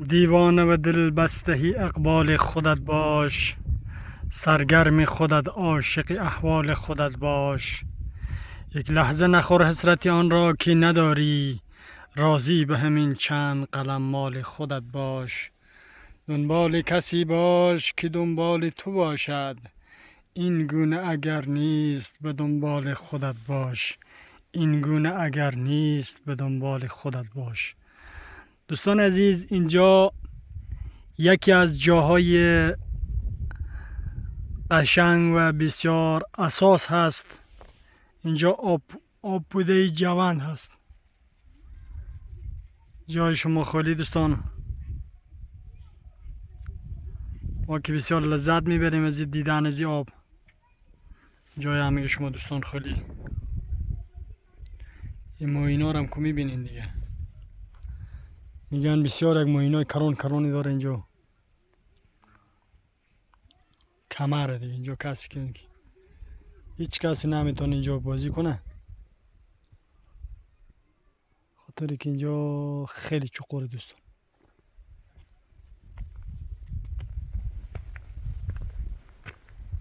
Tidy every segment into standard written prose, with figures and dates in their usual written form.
دیوانه و دل بستهی اقبال خودت باش، سرگرم خودت عاشق احوال خودت باش. یک لحظه نخور حسرت آن را که نداری، راضی به همین چند قلم مال خودت باش. دنبال کسی باش که دنبال تو باشد، این گونه اگر نیست به دنبال خودت باش. این گونه اگر نیست به دنبال خودت باش. دوستان عزیز، اینجا یکی از جاهای قشنگ و بسیار اساس هست. اینجا آب بوده جوان هست. جای شما خالی دوستان، ما که بسیار لذت میبریم از دیدن از آب. جای همه شما دوستان خالی. این موینا رو هم که میبینین دیگه، میگن بسیار یک موینای کرانی داره اینجا، کمره دیگه. اینجا کسی که هیچ کسی نمیتونه اینجا بازی کنه، خاطری که اینجا خیلی چقوره دوستان.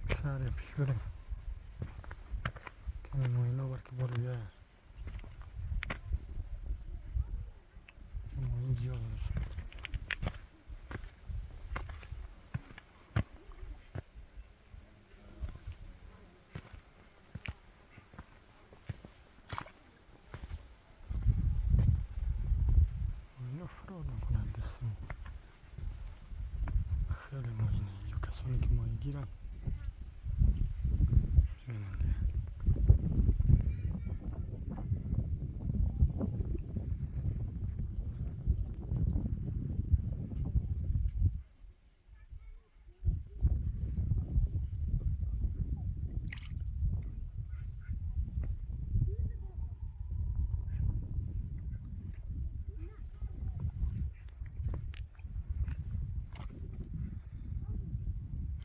سری پیش بریم کمی موینا برکه بالا بیاید. موین زیاد دوستان. موینا فرار نکنن دوستان، خیلی موینه. اینجا کسانی که موین گیرن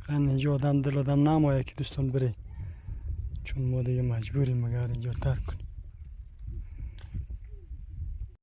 اینجا آدم دل آدم نمایه که دوستان بره، چون ما دیگه مجبوریم مگر اینجا ترک کنیم.